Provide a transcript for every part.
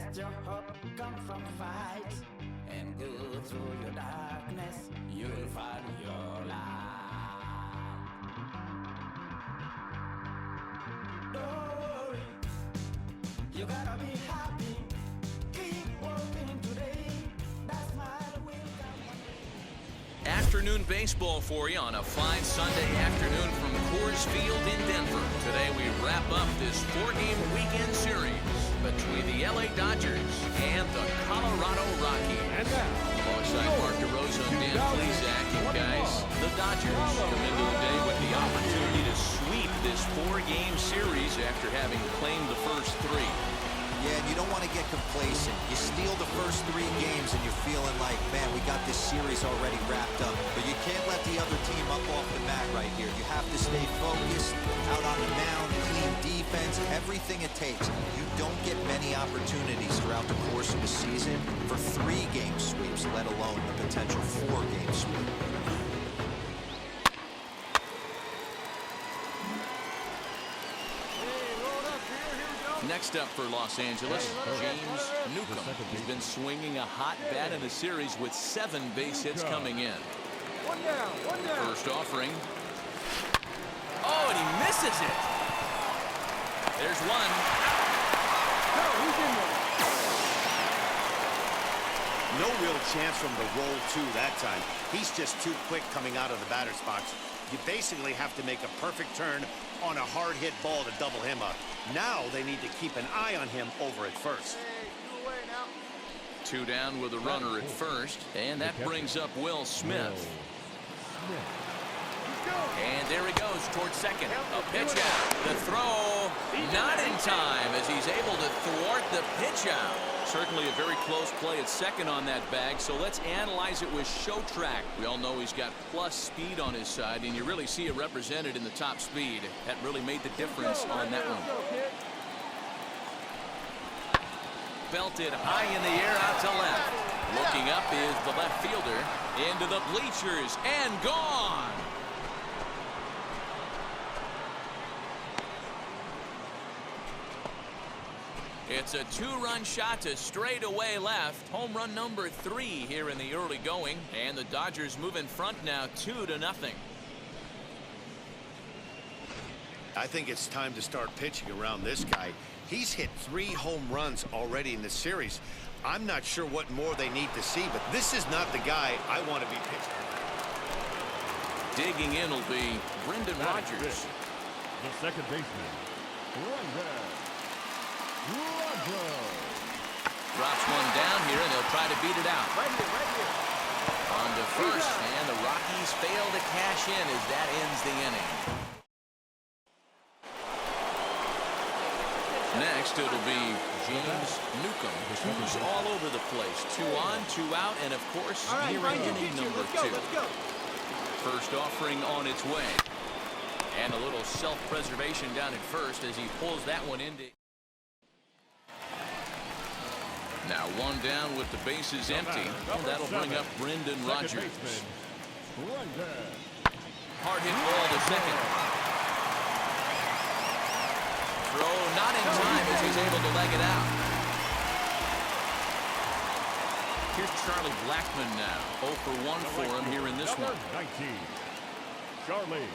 let your hope come from fight and go through your darkness, you'll find your light. Don't worry, you gotta be happy. Keep working today. That smile will come. Afternoon baseball for you on a fine Sunday afternoon from Coors Field in Denver. Today we wrap up this 4-game weekend series between the LA Dodgers and the Colorado Rockies. And now, alongside Mark DeRosa and Dan Plesac, and guys, the Dodgers come into the day with the opportunity to sweep this 4-game series after having claimed the first 3. Yeah, and you don't want to get complacent. You steal the first 3 games and you're feeling like, man, we got this series already wrapped up. But you can't let the other team up off the mat right here. You have to stay focused, out on the mound, clean defense, everything it takes. You don't get many opportunities throughout the course of the season for 3-game sweeps, let alone a potential 4-game sweep. Next up for Los Angeles, James Newcomb. He's been swinging a hot bat in the series with 7 base hits coming in. One down. First offering. Oh, and he misses it. There's one. No, he's in there. No real chance from the roll, too, that time. He's just too quick coming out of the batter's box. You basically have to make a perfect turn on a hard hit ball to double him up. Now they need to keep an eye on him over at first. 2 down with a runner at first, and that brings up Will Smith. And there he goes towards second. A pitch out. The throw not in time as he's able to thwart the pitch out. Certainly a very close play at second on that bag, so let's analyze it with show track. We all know he's got plus speed on his side, and you really see it represented in the top speed. That really made the difference on that one. Belted high in the air out to left. Looking up is the left fielder. Into the bleachers and gone. It's a 2-run shot to straightaway left. Home run number 3 here in the early going. And the Dodgers move in front now 2-0. I think it's time to start pitching around this guy. He's hit 3 home runs already in this series. I'm not sure what more they need to see, but this is not the guy I want to be pitching. Digging in will be Brendan Rodgers. The second baseman, Brendan Rodgers. Drops one down here, and they'll try to beat it out. Right here. On to first, and the Rockies fail to cash in as that ends the inning. Next, it'll be James Newcomb, who's all over the place. 2 on, 2 out, and of course, here in inning number 2. First offering on its way. And a little self-preservation down at first as he pulls that one into. Now 1 down with the bases empty. That'll bring up Brendan Rodgers. Hard hit ball to second. Throw not in time as he's able to leg it out. Here's Charlie Blackmon now. 0 for 1 for him here in this one. 19. Charlie.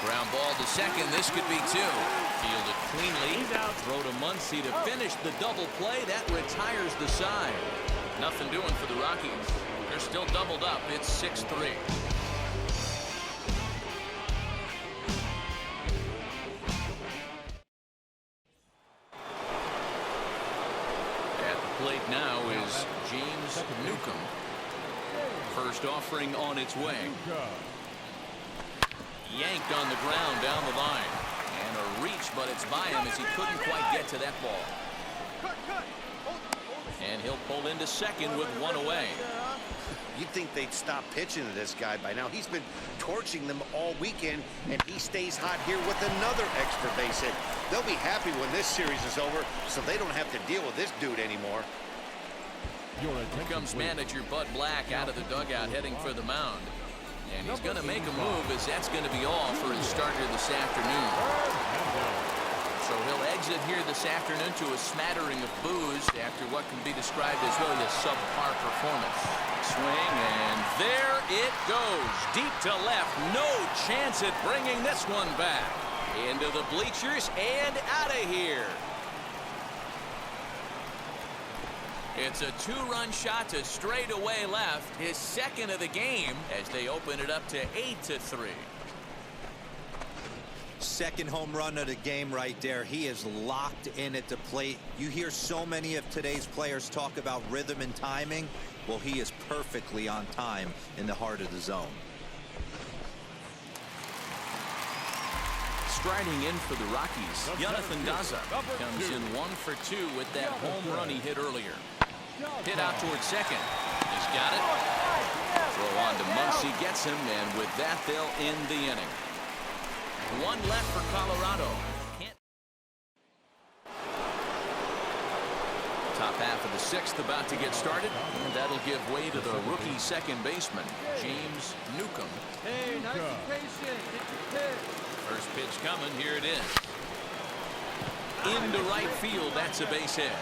Ground ball to second. This could be 2. Fielded cleanly. Throw to Muncy to finish the double play. That retires the side. Nothing doing for the Rockies. They're still doubled up. It's 6-3. At the plate now is James Newcomb. First offering on its way. Yanked on the ground down the line. And a reach, but it's by him as he couldn't quite get to that ball. And he'll pull into second with 1 away. You'd think they'd stop pitching to this guy by now. He's been torching them all weekend, and he stays hot here with another extra base hit. They'll be happy when this series is over, so they don't have to deal with this dude anymore. Here comes manager Bud Black out of the dugout heading for the mound. And he's going to make a move as that's going to be all for his starter this afternoon. So he'll exit here this afternoon to a smattering of boos after what can be described as really a subpar performance. Swing, and there it goes. Deep to left. No chance at bringing this one back. Into the bleachers and out of here. It's a two-run shot to straightaway left. His second of the game as they open it up to 8-3. Second home run of the game right there. He is locked in at the plate. You hear so many of today's players talk about rhythm and timing. Well, he is perfectly on time in the heart of the zone. Striding in for the Rockies, Jonathan Daza comes in 1 for 2 with that home run he hit earlier. Hit out towards second. He's got it. Throw on to Muncy, gets him, and with that, they'll end the inning. One left for Colorado. Top half of the 6th about to get started, and that'll give way to the rookie second baseman, James Newcomb. Hey, nice and patient. Get your pitch. First pitch coming. Here it is. Into right field. That's a base hit.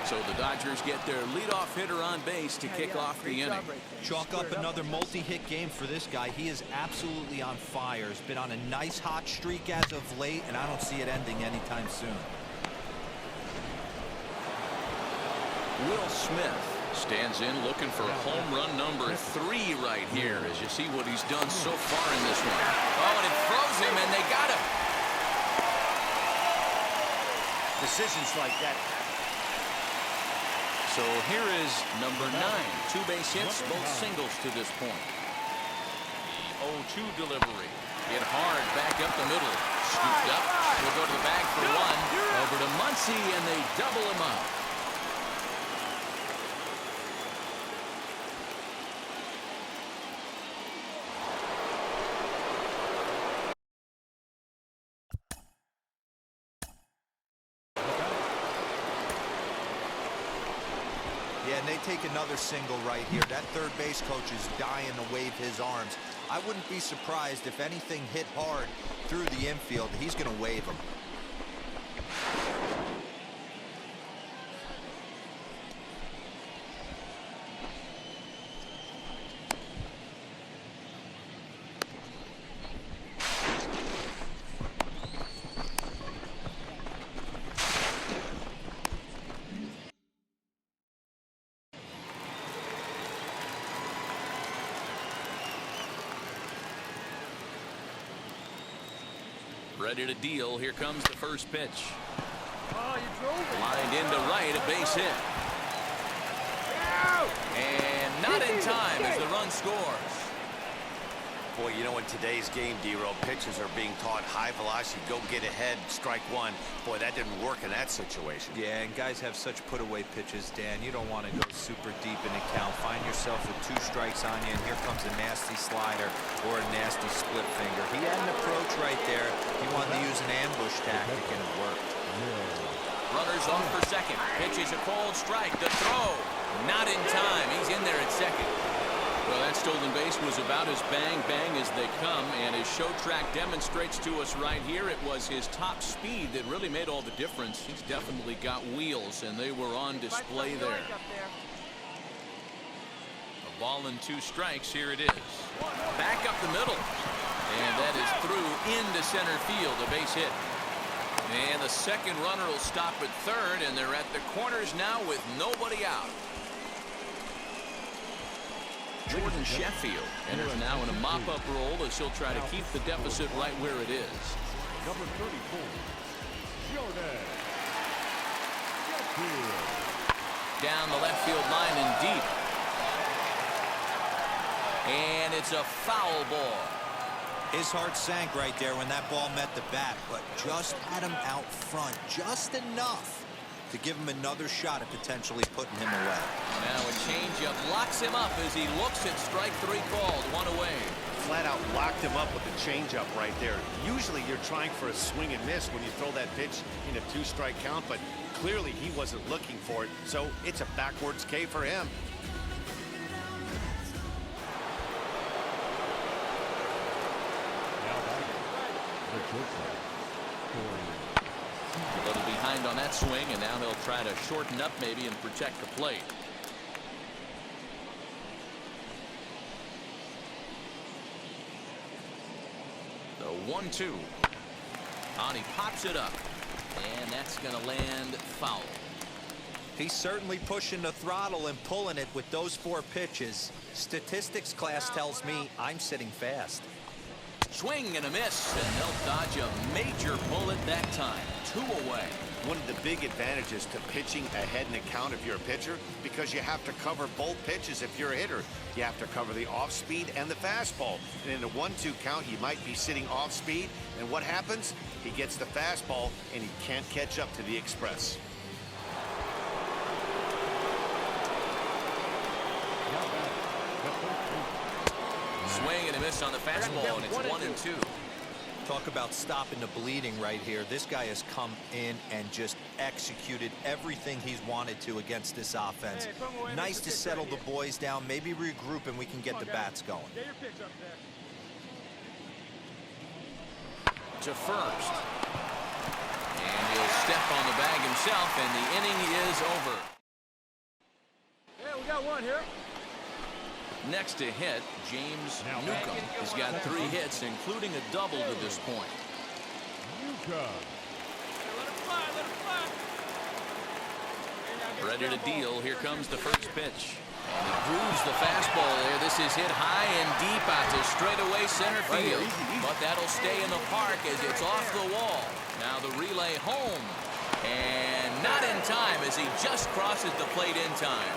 So the Dodgers get their leadoff hitter on base to kick off the inning. Chalk up another multi-hit game for this guy. He is absolutely on fire. He's been on a nice hot streak as of late, and I don't see it ending anytime soon. Will Smith stands in looking for home run number 3 right here as you see what he's done so far in this one. Oh, and it throws him, and they got him. Decisions like that. So here is number 9. 2 base hits, both singles to this point. The 0-2 delivery. Hit hard back up the middle. Scooped up. Will go to the bag for 1. Over to Muncy, and they double him up. Yeah, and they take another single right here. That third base coach is dying to wave his arms. I wouldn't be surprised if anything hit hard through the infield. He's going to wave them. Ready to deal. Here comes the first pitch. Oh, you drove it. Lined into right, a base hit. And not in time as the run scores. Boy, you know, in today's game, D-Row, pitchers are being taught high velocity, go get ahead, strike one. Boy, that didn't work in that situation. Yeah, and guys have such put-away pitches, Dan. You don't want to go super deep in the count. Find yourself with 2 strikes on you, and here comes a nasty slider or a nasty split finger. He had an approach right there. He wanted to use an ambush tactic, and it worked. Runners off for second. Pitch is a cold strike. The throw. Not in time. He's in there at second. Well, that stolen base was about as bang-bang as they come, and as Show Track demonstrates to us right here, it was his top speed that really made all the difference. He's definitely got wheels, and they were on display there. A ball and 2 strikes. Here it is. Back up the middle, and that is through into center field, a base hit. And the second runner will stop at third, and they're at the corners now with nobody out. Jordan Sheffield enters now in a mop-up role as he'll try to keep the deficit right where it is. Number 34, Jordan Sheffield. Down the left field line and deep. And it's a foul ball. His heart sank right there when that ball met the bat, but just had him out front just enough to give him another shot at potentially putting him away. Now a changeup locks him up as he looks at strike 3 called. 1 away. Flat out locked him up with the changeup right there. Usually you're trying for a swing and miss when you throw that pitch in a 2-strike count, but clearly he wasn't looking for it, so it's a backwards K for him. Now back, the shortstop, Corey A little behind on that swing, and now he'll try to shorten up maybe and protect the plate. The 1-2. On, he pops it up, and that's going to land foul. He's certainly pushing the throttle and pulling it with those 4 pitches. Statistics class tells me I'm sitting fast. Swing and a miss, and they'll dodge a major bullet that time. 2 away. One of the big advantages to pitching ahead in the count if you're a pitcher, because you have to cover both pitches if you're a hitter. You have to cover the off speed and the fastball. And in a 1-2 count, you might be sitting off speed, and what happens? He gets the fastball, and he can't catch up to the express. Swing and a miss on the fastball, and it's 1-2. Talk about stopping the bleeding right here. This guy has come in and just executed everything he's wanted to against this offense. Nice to settle the boys down, maybe regroup, and we can get the bats going. To first. And he'll step on the bag himself, and the inning is over. Yeah, we got one here. Next to hit, James Newcomb has got 3 hits, including a double to this point. Ready to deal. Here comes the first pitch. And he grooves the fastball there. This is hit high and deep out to straightaway center field. But that'll stay in the park as it's off the wall. Now the relay home. And not in time as he just crosses the plate in time.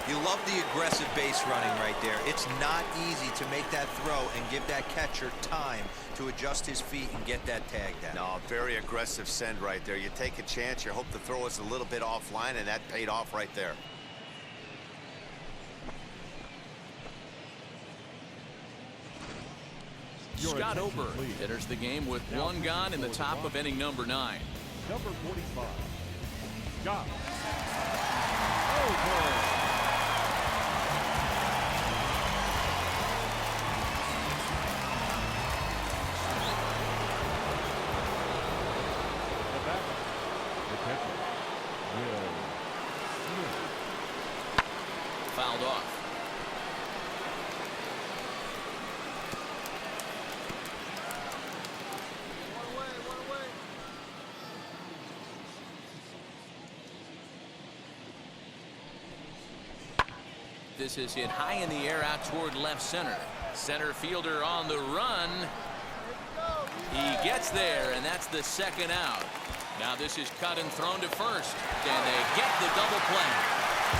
You love the aggressive base running right there. It's not easy to make that throw and give that catcher time to adjust his feet and get that tag down. No, very aggressive send right there. You take a chance, you hope the throw is a little bit offline, and that paid off right there. Scott Ober enters the game with 1 gone in the top of inning number 9. Number 45. Scott Ober. Fouled off. This is hit high in the air out toward left center. Center fielder on the run. He gets there, and that's the 2nd out. Now this is cut and thrown to first, and they get the double play.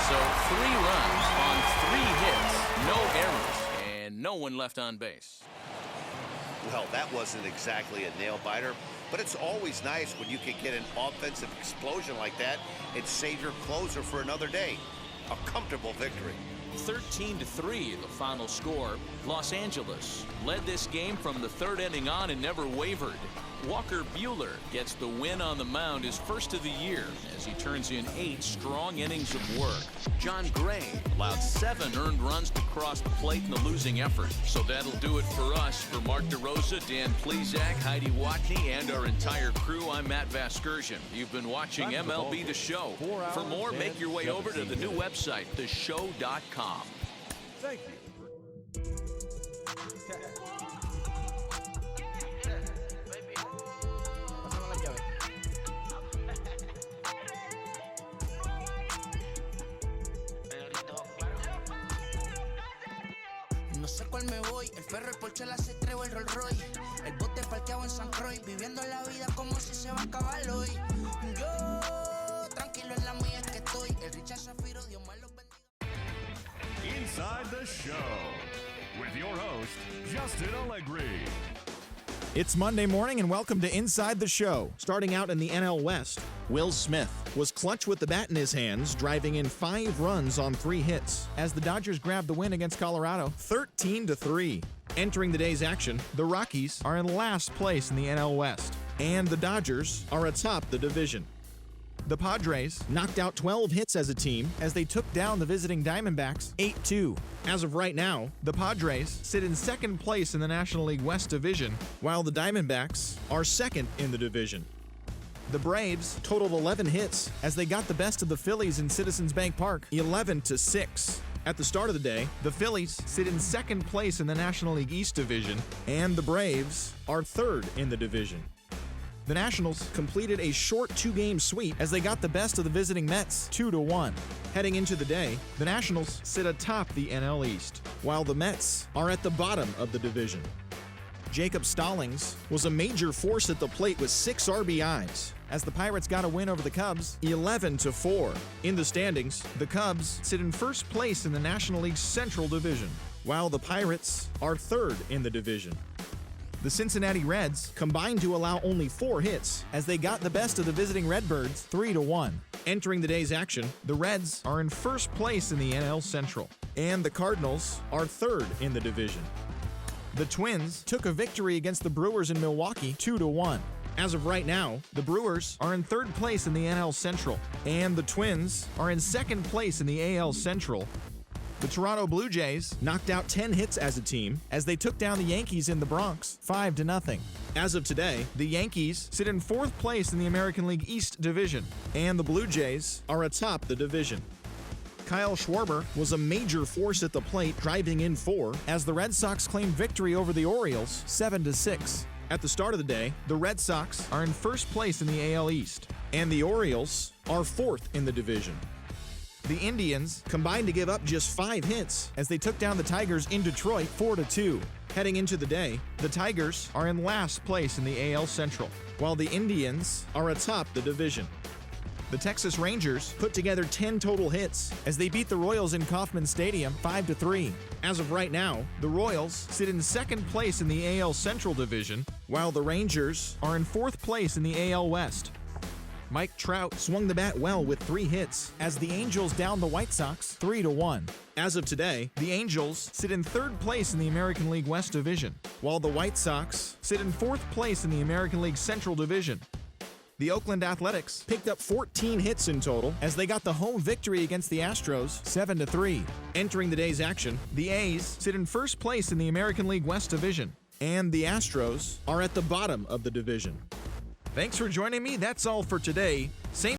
So 3 runs on 3 hits, no errors, and no one left on base. Well, that wasn't exactly a nail-biter, but it's always nice when you can get an offensive explosion like that and save your closer for another day. A comfortable victory. 13-3, the final score. Los Angeles led this game from the 3rd inning on and never wavered. Walker Buehler gets the win on the mound, his first of the year, as he turns in 8 strong innings of work. John Gray allowed 7 earned runs to cross the plate in the losing effort. So that'll do it for us. For Mark DeRosa, Dan Plesac, Heidi Watney, and our entire crew, I'm Matt Vasgersian. You've been watching MLB The Show. For more, make your way over to the new website, theshow.com. Thank you. No sé cuál me voy, el ferro, el Porsche, la C3 o el Rolls Royce. El bote parqueado en San Croix, viviendo la vida como si se va a acabar hoy. Yo, tranquilo en la mía que estoy, el Richard Zafiro, Dios me los bendiga. Inside the Show with your host, Justin Allegri. It's Monday morning and welcome to Inside the Show. Starting out in the NL West, Will Smith was clutch with the bat in his hands, driving in 5 runs on 3 hits as the Dodgers grabbed the win against Colorado 13-3. Entering the day's action, the Rockies are in last place in the NL West, and the Dodgers are atop the division. The Padres knocked out 12 hits as a team as they took down the visiting Diamondbacks 8-2. As of right now, the Padres sit in 2nd place in the National League West Division, while the Diamondbacks are 2nd in the division. The Braves totaled 11 hits as they got the best of the Phillies in Citizens Bank Park, 11-6. At the start of the day, the Phillies sit in second place in the National League East Division, and the Braves are third in the division. The Nationals completed a short 2-game sweep as they got the best of the visiting Mets 2-1. Heading into the day, the Nationals sit atop the NL East, while the Mets are at the bottom of the division. Jacob Stallings was a major force at the plate with 6 RBIs as the Pirates got a win over the Cubs 11-4. In the standings, the Cubs sit in first place in the National League Central Division, while the Pirates are third in the division. The Cincinnati Reds combined to allow only 4 hits as they got the best of the visiting Redbirds 3-1. Entering the day's action, the Reds are in first place in the NL Central, and the Cardinals are third in the division. The Twins took a victory against the Brewers in Milwaukee 2-1. As of right now, the Brewers are in third place in the NL Central, and the Twins are in second place in the AL Central. The Toronto Blue Jays knocked out 10 hits as a team as they took down the Yankees in the Bronx 5-0. As of today, the Yankees sit in fourth place in the American League East Division, and the Blue Jays are atop the division. Kyle Schwarber was a major force at the plate, driving in 4 as the Red Sox claimed victory over the Orioles 7-6. At the start of the day, the Red Sox are in first place in the AL East, and the Orioles are fourth in the division. The Indians combined to give up just 5 hits as they took down the Tigers in Detroit 4-2. Heading into the day, the Tigers are in last place in the AL Central, while the Indians are atop the division. The Texas Rangers put together 10 total hits as they beat the Royals in Kauffman Stadium 5-3. As of right now, the Royals sit in second place in the AL Central Division, while the Rangers are in fourth place in the AL West. Mike Trout swung the bat well with 3 hits as the Angels downed the White Sox 3-1. As of today, the Angels sit in third place in the American League West Division, while the White Sox sit in fourth place in the American League Central Division. The Oakland Athletics picked up 14 hits in total as they got the home victory against the Astros 7-3. Entering the day's action, the A's sit in first place in the American League West Division, and the Astros are at the bottom of the division. Thanks for joining me. That's all for today. Same